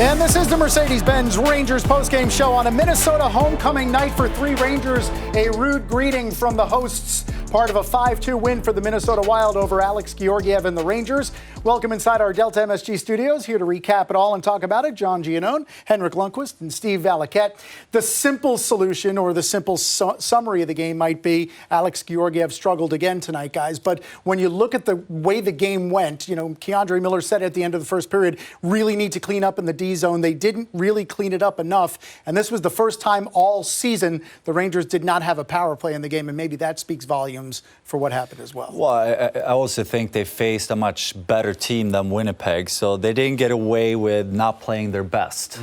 And this is the Mercedes-Benz Rangers postgame show on a Minnesota homecoming night for 3 Rangers. A rude greeting from the hosts, part of a 5-2 win for the Minnesota Wild over Alex Georgiev and the Rangers. Welcome inside our Delta MSG studios. Here to recap it all and talk about it, John Giannone, Henrik Lundqvist, and Steve Valiquette. The simple solution or the simple summary of the game might be Alex Georgiev struggled again tonight, guys. But when you look at the way the game went, you know, Keandre Miller said at the end of the first period, really need to clean up in the D zone. They didn't really clean it up enough. And this was the first time all season the Rangers did not have a power play in the game. And maybe that speaks volumes for what happened as well. Well, I also think they faced a much better team than Winnipeg, so they didn't get away with not playing their best.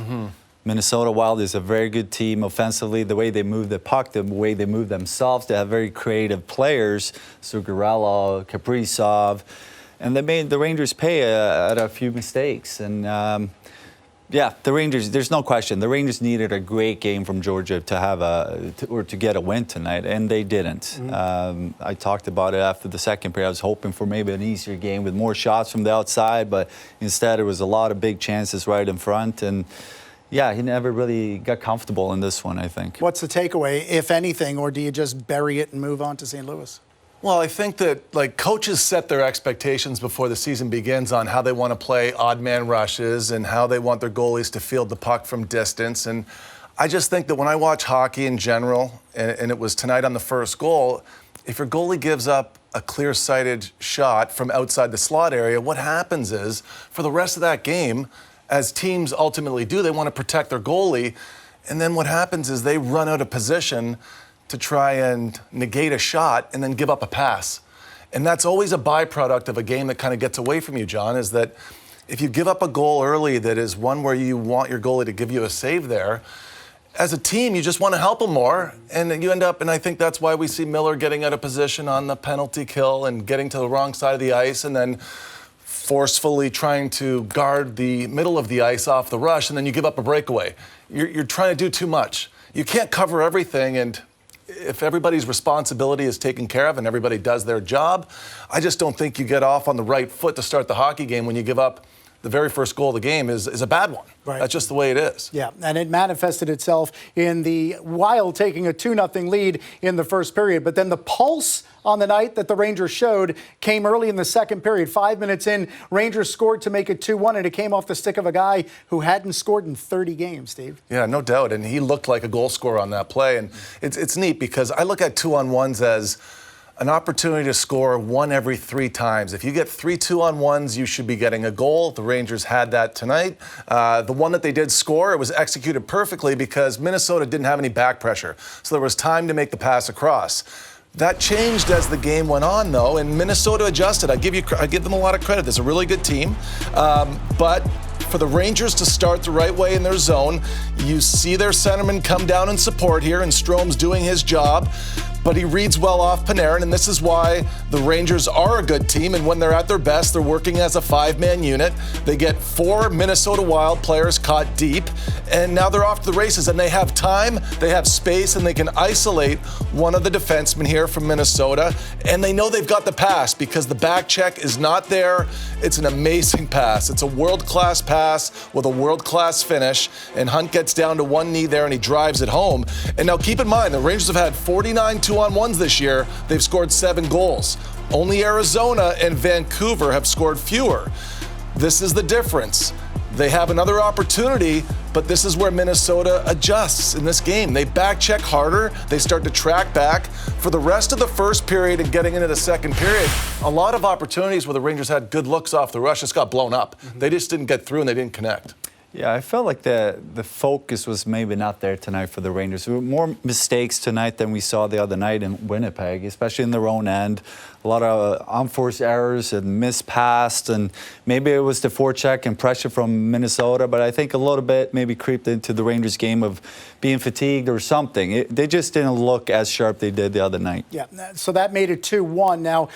Minnesota Wild is a very good team offensively. The way they move the puck, the way they move themselves, they have very creative players. Zuccarello, Kaprizov, and they made the Rangers pay at a few mistakes. And yeah, the Rangers, there's no question. The Rangers needed a great game from Georgia to have to get a win tonight, and they didn't. I talked about it after the second period. I was hoping for maybe an easier game with more shots from the outside, but instead it was a lot of big chances right in front. And yeah, he never really got comfortable in this one, I think. What's the takeaway, if anything, or do you just bury it and move on to St. Louis? Well, I think that coaches set their expectations before the season begins on how they want to play odd man rushes and how they want their goalies to field the puck from distance. And I just think that when I watch hockey in general, and it was tonight on the first goal, if your goalie gives up a clear-sighted shot from outside the slot area, what happens is for the rest of that game, as teams ultimately do, they want to protect their goalie. And then what happens is they run out of position to try and negate a shot and then give up a pass. And that's always a byproduct of a game that kind of gets away from you, John, is that if you give up a goal early that is one where you want your goalie to give you a save there, as a team, you just want to help them more. And you end up, and I think that's why we see Miller getting out of position on the penalty kill and getting to the wrong side of the ice and then forcefully trying to guard the middle of the ice off the rush, and then you give up a breakaway. You're trying to do too much. You can't cover everything, and if everybody's responsibility is taken care of and everybody does their job, I just don't think you get off on the right foot to start the hockey game when you give up the very first goal of the game is a bad one. Right. That's just the way it is. Yeah, and it manifested itself in the Wild taking a 2-0 lead in the first period. But then the pulse on the night that the Rangers showed came early in the second period. 5 minutes in, Rangers scored to make it 2-1, and it came off the stick of a guy who hadn't scored in 30 games, Steve. Yeah, no doubt. And he looked like a goal scorer on that play. And it's neat because I look at 2-on-1s as an opportunity to score one every 3 times. If you get 3 2-on-1s, you should be getting a goal. The Rangers had that tonight. The one that they did score, it was executed perfectly because Minnesota didn't have any back pressure. So there was time to make the pass across. That changed as the game went on, though, and Minnesota adjusted. I give them a lot of credit. They're a really good team. But for the Rangers to start the right way in their zone, you see their centerman come down and support here, and Strome's doing his job. But he reads well off Panarin, and this is why the Rangers are a good team. And when they're at their best, they're working as a 5-man unit. They get 4 Minnesota Wild players caught deep, and now they're off to the races. And they have time, they have space, and they can isolate one of the defensemen here from Minnesota. And they know they've got the pass because the back check is not there. It's an amazing pass. It's a world-class pass with a world-class finish. And Hunt gets down to one knee there, and he drives it home. And now keep in mind, the Rangers have had 49 2-on-1s this year. They've scored 7 goals. Only Arizona and Vancouver have scored fewer. This is the difference. They have another opportunity, but this is where Minnesota adjusts in this game. They back check harder. They start to track back. For the rest of the first period and getting into the second period, a lot of opportunities where the Rangers had good looks off the rush just got blown up. They just didn't get through and they didn't connect. Yeah, I felt like the focus was maybe not there tonight for the Rangers. There were more mistakes tonight than we saw the other night in Winnipeg, especially in their own end. A lot of unforced errors and missed pass, and maybe it was the forecheck and pressure from Minnesota, but I think a little bit maybe creeped into the Rangers game of being fatigued or something. They just didn't look as sharp they did the other night. Yeah, so that made it 2-1. Now,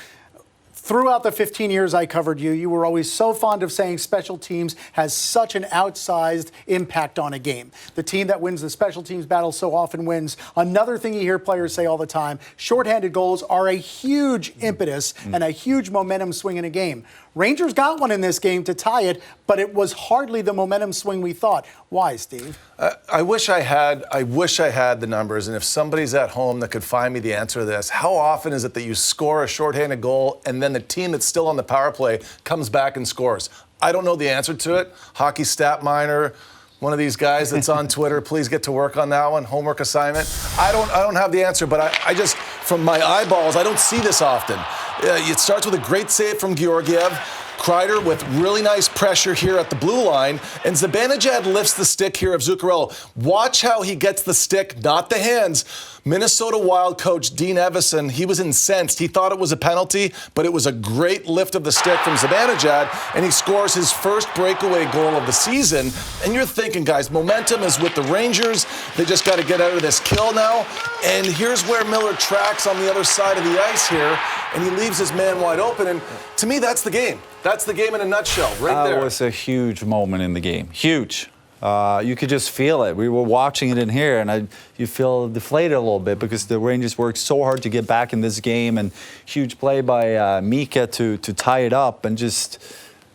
throughout the 15 years I covered you, you were always so fond of saying special teams has such an outsized impact on a game. The team that wins the special teams battle so often wins. Another thing you hear players say all the time, shorthanded goals are a huge impetus and a huge momentum swing in a game. Rangers got one in this game to tie it, but it was hardly the momentum swing we thought. Why, Steve? I wish I had the numbers, and if somebody's at home that could find me the answer to this, how often is it that you score a shorthanded goal and then the team that's still on the power play comes back and scores? I don't know the answer to it. Hockey stat miner, one of these guys that's on Twitter, please get to work on that one. Homework assignment. I don't have the answer, but I just, from my eyeballs, I don't see this often. It starts with a great save from Georgiev. Kreider with really nice pressure here at the blue line, and Zibanejad lifts the stick here of Zuccarello. Watch how he gets the stick, not the hands. Minnesota Wild coach Dean Evison, he was incensed. He thought it was a penalty, but it was a great lift of the stick from Zibanejad, and he scores his first breakaway goal of the season. And you're thinking, guys, momentum is with the Rangers. They just got to get out of this kill now. And here's where Miller tracks on the other side of the ice here, and he leaves his man wide open. And to me, that's the game. That's the game in a nutshell, right there. That was a huge moment in the game. Huge. You could just feel it. We were watching it in here, and you feel deflated a little bit because the Rangers worked so hard to get back in this game, and huge play by Mika to tie it up, and just,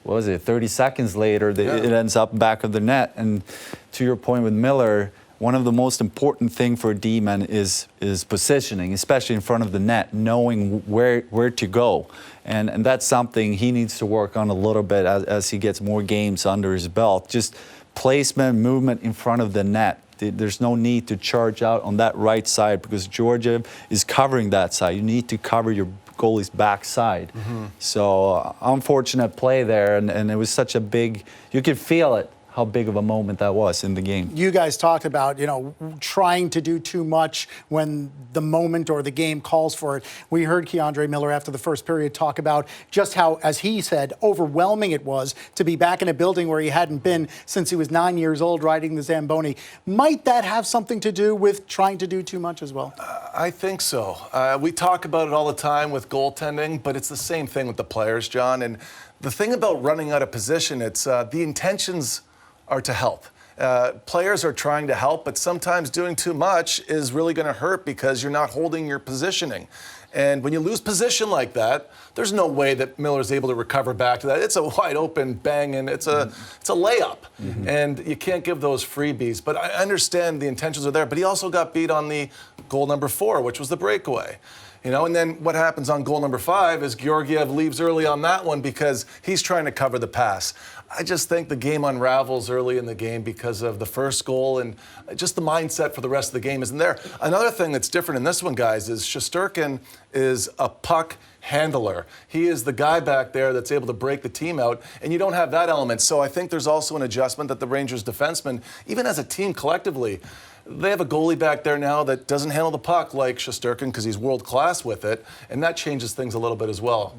what was it, 30 seconds later, it ends up back of the net. And to your point with Miller, one of the most important things for a D-man is positioning, especially in front of the net, knowing where to go. And that's something he needs to work on a little bit as he gets more games under his belt. Just placement, movement in front of the net. There's no need to charge out on that right side because Georgiev is covering that side. You need to cover your goalie's backside. So unfortunate play there, and it was such a big, you could feel it, how big of a moment that was in the game. You guys talked about, trying to do too much when the moment or the game calls for it. We heard K'Andre Miller after the first period talk about just how, as he said, overwhelming it was to be back in a building where he hadn't been since he was 9 years old riding the Zamboni. Might that have something to do with trying to do too much as well? I think so. We talk about it all the time with goaltending, but it's the same thing with the players, John. And the thing about running out of position, it's the intentions are to help. Players are trying to help, but sometimes doing too much is really going to hurt because you're not holding your positioning. And when you lose position like that, there's no way that Miller's able to recover back to that. It's a wide open bang, and it's a layup. And you can't give those freebies. But I understand the intentions are there. But he also got beat on the goal number 4, which was the breakaway. And then what happens on goal number 5 is Georgiev leaves early on that one because he's trying to cover the pass. I just think the game unravels early in the game because of the first goal, and just the mindset for the rest of the game isn't there. Another thing that's different in this one, guys, is Shesterkin is a puck handler. He is the guy back there that's able to break the team out, and you don't have that element. So I think there's also an adjustment that the Rangers defensemen, even as a team collectively, they have a goalie back there now that doesn't handle the puck like Shesterkin because he's world class with it, and that changes things a little bit as well.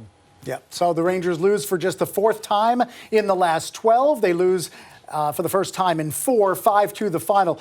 Yeah, so the Rangers lose for just the 4th time in the last 12. They lose for the first time in 4, 5-2 the final.